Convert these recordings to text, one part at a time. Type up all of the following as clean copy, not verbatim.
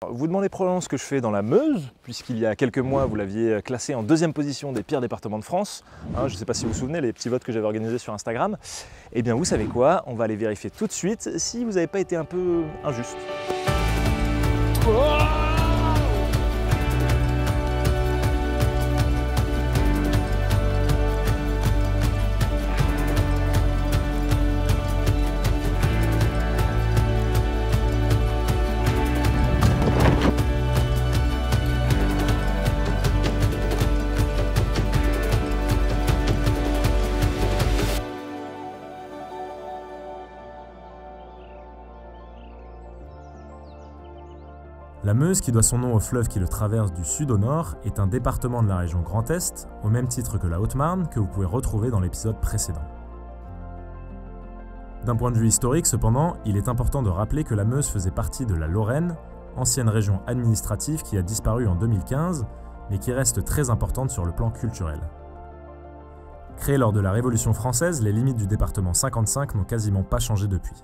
Vous vous demandez probablement ce que je fais dans la Meuse, puisqu'il y a quelques mois, vous l'aviez classé en 2e position des pires départements de France. Je ne sais pas si vous vous souvenez, les petits votes que j'avais organisés sur Instagram. Eh bien, vous savez quoi? On va aller vérifier tout de suite si vous n'avez pas été un peu injuste. La Meuse, qui doit son nom au fleuve qui le traverse du sud au nord, est un département de la région Grand Est, au même titre que la Haute-Marne, que vous pouvez retrouver dans l'épisode précédent. D'un point de vue historique, cependant, il est important de rappeler que la Meuse faisait partie de la Lorraine, ancienne région administrative qui a disparu en 2015, mais qui reste très importante sur le plan culturel. Créée lors de la Révolution française, les limites du département 55 n'ont quasiment pas changé depuis.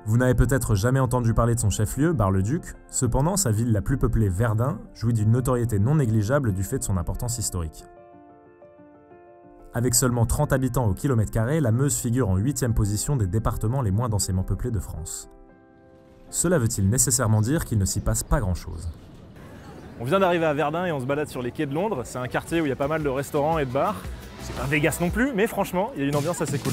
Vous n'avez peut-être jamais entendu parler de son chef-lieu, Bar-le-Duc, cependant sa ville la plus peuplée, Verdun, jouit d'une notoriété non négligeable du fait de son importance historique. Avec seulement 30 habitants au kilomètre carré, la Meuse figure en 8e position des départements les moins densément peuplés de France. Cela veut-il nécessairement dire qu'il ne s'y passe pas grand-chose? On vient d'arriver à Verdun et on se balade sur les quais de Londres. C'est un quartier où il y a pas mal de restaurants et de bars. C'est pas Vegas non plus, mais franchement, il y a une ambiance assez cool.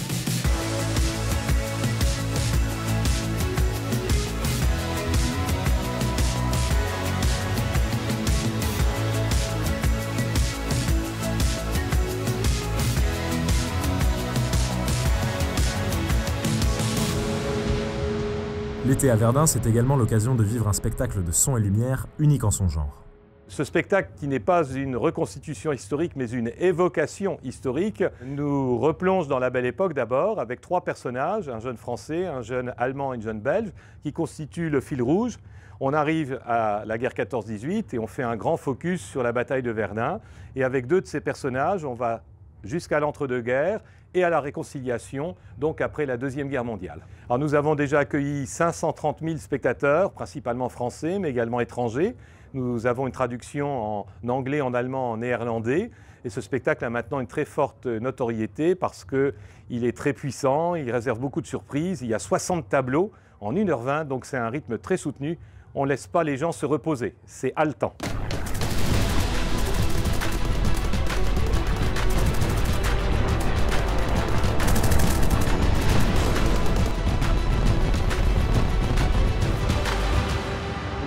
L'été à Verdun, c'est également l'occasion de vivre un spectacle de son et lumière unique en son genre. Ce spectacle, qui n'est pas une reconstitution historique, mais une évocation historique, nous replonge dans la Belle Époque d'abord, avec 3 personnages, un jeune Français, un jeune Allemand et une jeune Belge, qui constituent le fil rouge. On arrive à la guerre 14-18 et on fait un grand focus sur la bataille de Verdun. Et avec 2 de ces personnages, on va jusqu'à l'entre-deux-guerres et à la réconciliation, donc après la Deuxième Guerre mondiale. Alors nous avons déjà accueilli 530 000 spectateurs, principalement français, mais également étrangers. Nous avons une traduction en anglais, en allemand, en néerlandais. Et ce spectacle a maintenant une très forte notoriété parce qu'il est très puissant, il réserve beaucoup de surprises. Il y a 60 tableaux en 1h20, donc c'est un rythme très soutenu. On ne laisse pas les gens se reposer, c'est haletant.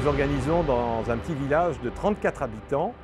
Nous organisons dans un petit village de 34 habitants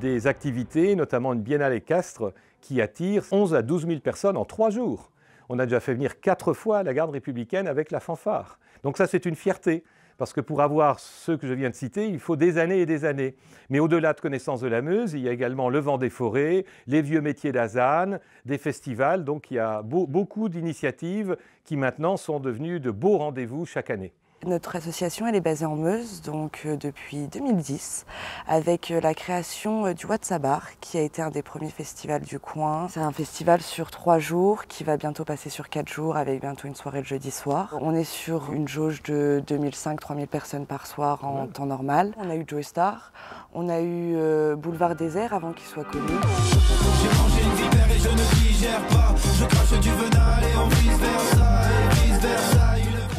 des activités, notamment une biennale équestre qui attire 11 à 12 000 personnes en 3 jours. On a déjà fait venir 4 fois la garde républicaine avec la fanfare. Donc ça, c'est une fierté, parce que pour avoir ceux que je viens de citer, il faut des années et des années. Mais au-delà de connaissance de la Meuse, il y a également le vent des forêts, les vieux métiers d'Azanne, des festivals. Donc il y a beaucoup d'initiatives qui maintenant sont devenues de beaux rendez-vous chaque année. Notre association elle est basée en Meuse donc depuis 2010 avec la création du Watsabar qui a été un des premiers festivals du coin. C'est un festival sur 3 jours qui va bientôt passer sur 4 jours avec bientôt une soirée le jeudi soir. On est sur une jauge de 2500-3000 personnes par soir en temps normal. On a eu Joey Star, on a eu Boulevard Désert avant qu'il soit connu. J'ai mangé une vipère et je ne digère pas. Je crache du venin et en vice versa et vice versa.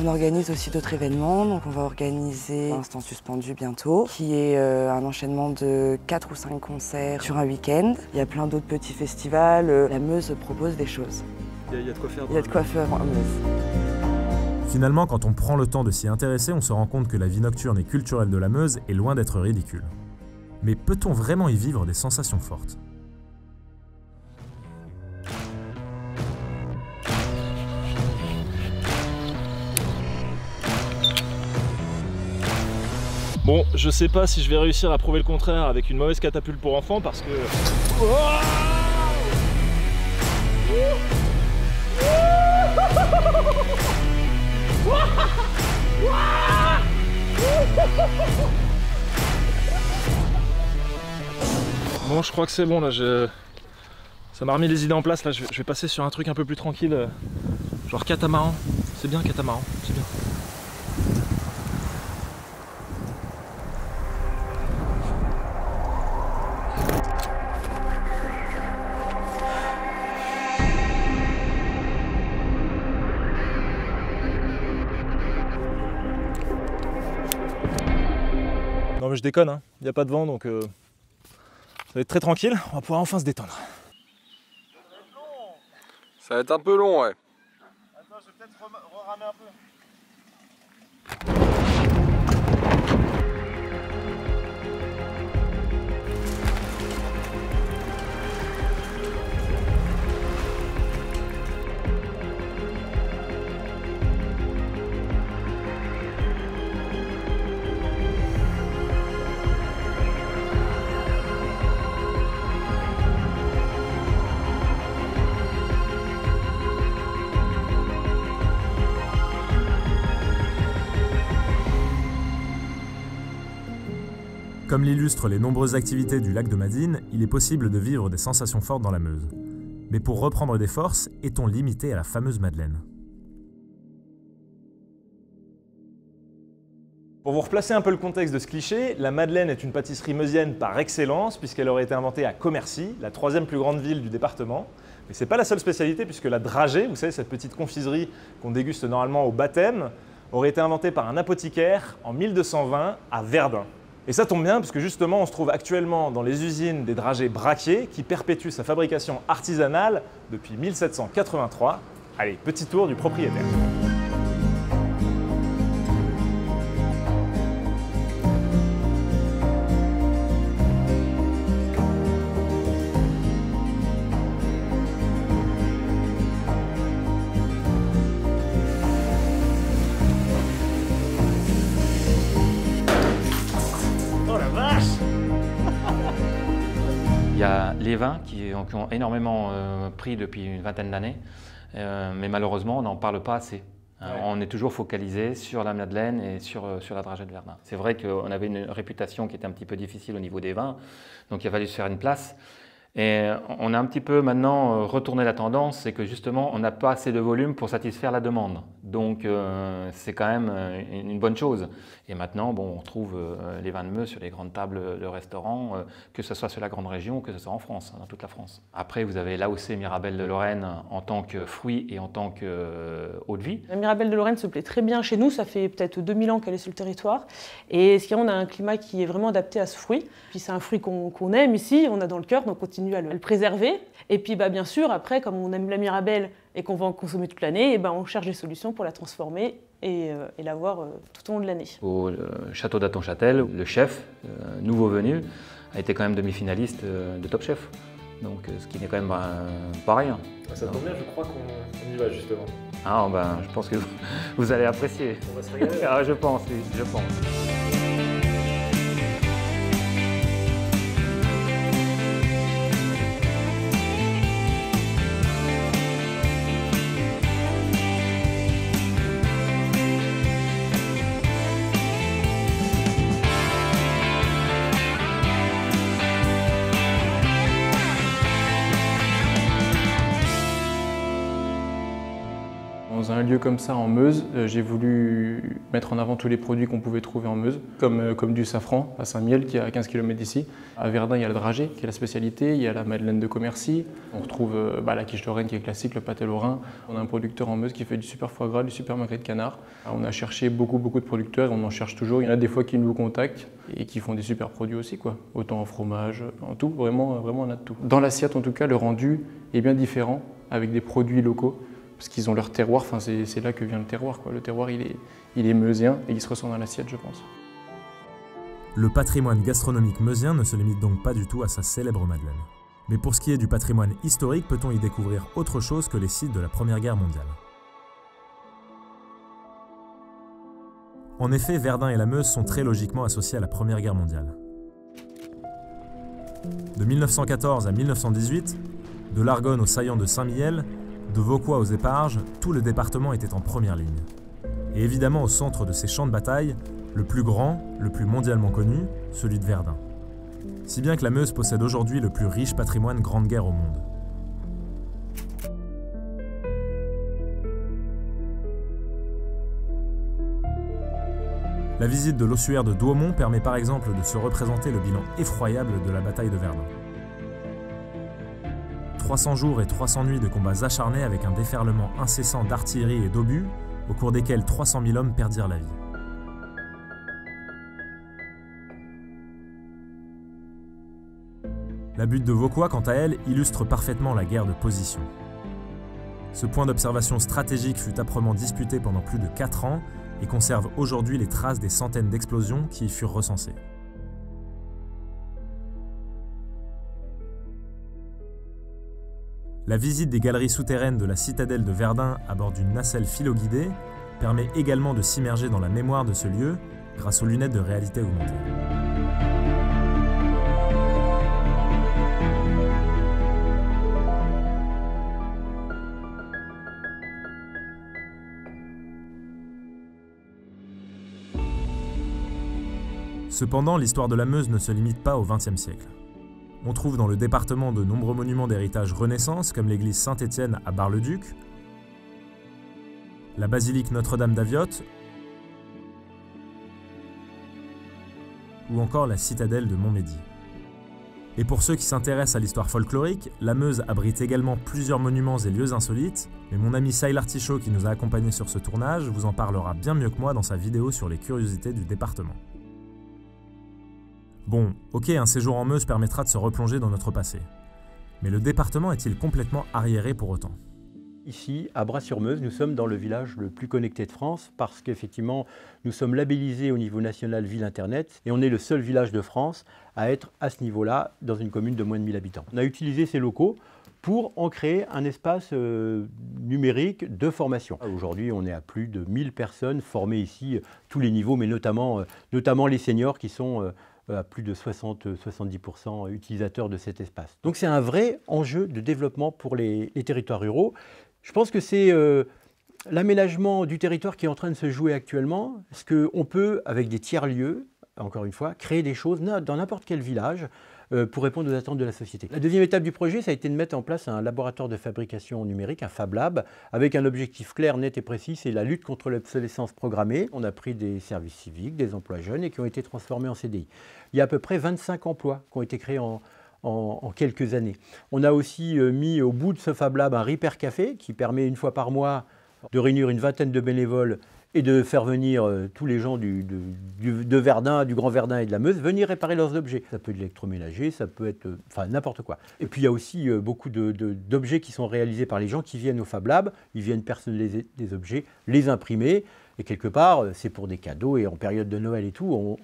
On organise aussi d'autres événements, donc on va organiser Instant Suspendu bientôt, qui est un enchaînement de 4 ou 5 concerts sur un week-end. Il y a plein d'autres petits festivals, la Meuse propose des choses. Il y a de quoi faire. Il y a de quoi faire en Meuse. Finalement, quand on prend le temps de s'y intéresser, on se rend compte que la vie nocturne et culturelle de la Meuse est loin d'être ridicule. Mais peut-on vraiment y vivre des sensations fortes ? Bon, je sais pas si je vais réussir à prouver le contraire avec une mauvaise catapulte pour enfants parce que... Bon, je crois que c'est bon là, ça m'a remis les idées en place là, je vais passer sur un truc un peu plus tranquille, genre catamaran. C'est bien catamaran, c'est bien. mais je déconne, hein. Il n'y a pas de vent, donc ça va être très tranquille. On va pouvoir enfin se détendre. Ça va être un peu long, ouais. Attends, je vais peut-être ramer un peu. Comme l'illustrent les nombreuses activités du lac de Madine, il est possible de vivre des sensations fortes dans la Meuse. Mais pour reprendre des forces, est-on limité à la fameuse Madeleine? Pour vous replacer un peu le contexte de ce cliché, la Madeleine est une pâtisserie meusienne par excellence puisqu'elle aurait été inventée à Commercy, la 3e plus grande ville du département. Mais ce n'est pas la seule spécialité puisque la dragée, vous savez, cette petite confiserie qu'on déguste normalement au baptême, aurait été inventée par un apothicaire en 1220 à Verdun. Et ça tombe bien parce que justement on se trouve actuellement dans les usines des dragées Braquier qui perpétuent sa fabrication artisanale depuis 1783. Allez, petit tour du propriétaire. Il y a les vins qui ont énormément pris depuis une vingtaine d'années, mais malheureusement on n'en parle pas assez. Ouais. On est toujours focalisé sur la Madeleine et sur la dragée de Verdun. C'est vrai qu'on avait une réputation qui était un petit peu difficile au niveau des vins, donc il a fallu se faire une place. Et on a un petit peu maintenant retourné la tendance, c'est que justement on n'a pas assez de volume pour satisfaire la demande. Donc c'est quand même une bonne chose. Et maintenant bon, on retrouve les vins de Meuse sur les grandes tables de restaurants, que ce soit sur la grande région ou que ce soit en France, dans toute la France. Après vous avez l'AOC Mirabelle de Lorraine en tant que fruit et en tant que eau de vie. La Mirabelle de Lorraine se plaît très bien chez nous, ça fait peut-être 2000 ans qu'elle est sur le territoire. Et on a un climat qui est vraiment adapté à ce fruit. Puis c'est un fruit qu'on aime ici, on a dans le cœur, donc on continue à le préserver. Et puis bien sûr, après, comme on aime la Mirabelle et qu'on va en consommer toute l'année, on cherche des solutions pour la transformer et l'avoir tout au long de l'année. Au château d'Aton-Châtel, le chef, nouveau venu, a été quand même demi-finaliste de Top Chef. Donc ce qui n'est quand même pas rien. Ça tombe bien, je crois qu'on y va justement. Ah je pense que vous allez apprécier. On va se régaler. Ah, je pense, oui, je pense. Dans un lieu comme ça en Meuse, j'ai voulu mettre en avant tous les produits qu'on pouvait trouver en Meuse, comme du safran à Saint-Miel qui est à 15 km d'ici. À Verdun, il y a le dragé qui est la spécialité, il y a la Madeleine de Commercy, on retrouve la quiche lorraine qui est classique, le pâté lorrain. On a un producteur en Meuse qui fait du super foie gras, du super magret de canard. On a cherché beaucoup de producteurs, on en cherche toujours. Il y en a des fois qui nous contactent et qui font des super produits aussi, quoi. Autant en fromage, en tout, vraiment on a de tout. Dans l'assiette en tout cas, le rendu est bien différent avec des produits locaux. Parce qu'ils ont leur terroir, c'est là que vient le terroir, quoi. Le terroir, il est meusien et il se ressent dans l'assiette, je pense. Le patrimoine gastronomique meusien ne se limite donc pas du tout à sa célèbre Madeleine. Mais pour ce qui est du patrimoine historique, peut-on y découvrir autre chose que les sites de la Première Guerre mondiale? En effet, Verdun et la Meuse sont très logiquement associés à la Première Guerre mondiale. De 1914 à 1918, de l'Argonne au saillant de Saint-Mihiel, de Vauquois aux Éparges, tout le département était en première ligne. Et évidemment au centre de ces champs de bataille, le plus grand, le plus mondialement connu, celui de Verdun. Si bien que la Meuse possède aujourd'hui le plus riche patrimoine Grande Guerre au monde. La visite de l'ossuaire de Douaumont permet par exemple de se représenter le bilan effroyable de la bataille de Verdun. 300 jours et 300 nuits de combats acharnés avec un déferlement incessant d'artillerie et d'obus, au cours desquels 300 000 hommes perdirent la vie. La butte de Vauquois, quant à elle, illustre parfaitement la guerre de position. Ce point d'observation stratégique fut âprement disputé pendant plus de 4 ans et conserve aujourd'hui les traces des centaines d'explosions qui y furent recensées. La visite des galeries souterraines de la citadelle de Verdun à bord d'une nacelle filoguidée permet également de s'immerger dans la mémoire de ce lieu grâce aux lunettes de réalité augmentée. Cependant, l'histoire de la Meuse ne se limite pas au XXe siècle. On trouve dans le département de nombreux monuments d'héritage Renaissance, comme l'église Saint-Étienne à Bar-le-Duc, la basilique Notre-Dame d'Aviotte, ou encore la citadelle de Montmédy. Et pour ceux qui s'intéressent à l'histoire folklorique, la Meuse abrite également plusieurs monuments et lieux insolites, mais mon ami Saïl Artichaut, qui nous a accompagnés sur ce tournage, vous en parlera bien mieux que moi dans sa vidéo sur les curiosités du département. Bon, ok, un séjour en Meuse permettra de se replonger dans notre passé. Mais le département est-il complètement arriéré pour autant ? Ici, à Bras-sur-Meuse, nous sommes dans le village le plus connecté de France parce qu'effectivement, nous sommes labellisés au niveau national Ville Internet et on est le seul village de France à être à ce niveau-là dans une commune de moins de 1000 habitants. On a utilisé ces locaux pour en créer un espace numérique de formation. Aujourd'hui, on est à plus de 1000 personnes formées ici, tous les niveaux, mais notamment les seniors qui sont à plus de 60-70% utilisateurs de cet espace. Donc c'est un vrai enjeu de développement pour les territoires ruraux. Je pense que c'est l'aménagement du territoire qui est en train de se jouer actuellement, parce qu'on peut, avec des tiers-lieux, encore une fois, créer des choses dans n'importe quel village pour répondre aux attentes de la société. La deuxième étape du projet, ça a été de mettre en place un laboratoire de fabrication numérique, un Fab Lab, avec un objectif clair, net et précis, c'est la lutte contre l'obsolescence programmée. On a pris des services civiques, des emplois jeunes et qui ont été transformés en CDI. Il y a à peu près 25 emplois qui ont été créés en quelques années. On a aussi mis au bout de ce Fab Lab un Repair Café qui permet une fois par mois de réunir une vingtaine de bénévoles et de faire venir tous les gens de Verdun, du Grand Verdun et de la Meuse, venir réparer leurs objets. Ça peut être l'électroménager, ça peut être n'importe quoi. Et puis il y a aussi beaucoup d'objets qui sont réalisés par les gens qui viennent au Fab Lab, ils viennent personnaliser des objets, les imprimer, et quelque part c'est pour des cadeaux, et en période de Noël et tout,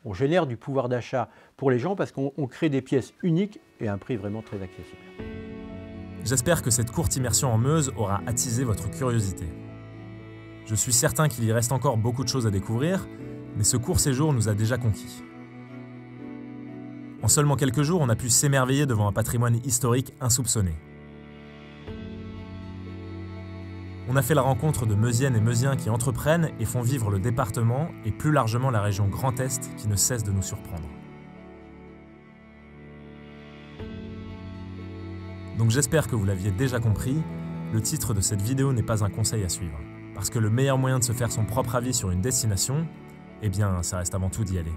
on génère du pouvoir d'achat pour les gens parce qu'on crée des pièces uniques et à un prix vraiment très accessible. J'espère que cette courte immersion en Meuse aura attisé votre curiosité. Je suis certain qu'il y reste encore beaucoup de choses à découvrir, mais ce court séjour nous a déjà conquis. En seulement quelques jours, on a pu s'émerveiller devant un patrimoine historique insoupçonné. On a fait la rencontre de Meusiennes et Meusiens qui entreprennent et font vivre le département et plus largement la région Grand Est qui ne cesse de nous surprendre. Donc j'espère que vous l'aviez déjà compris, le titre de cette vidéo n'est pas un conseil à suivre. Parce que le meilleur moyen de se faire son propre avis sur une destination, eh bien, ça reste avant tout d'y aller.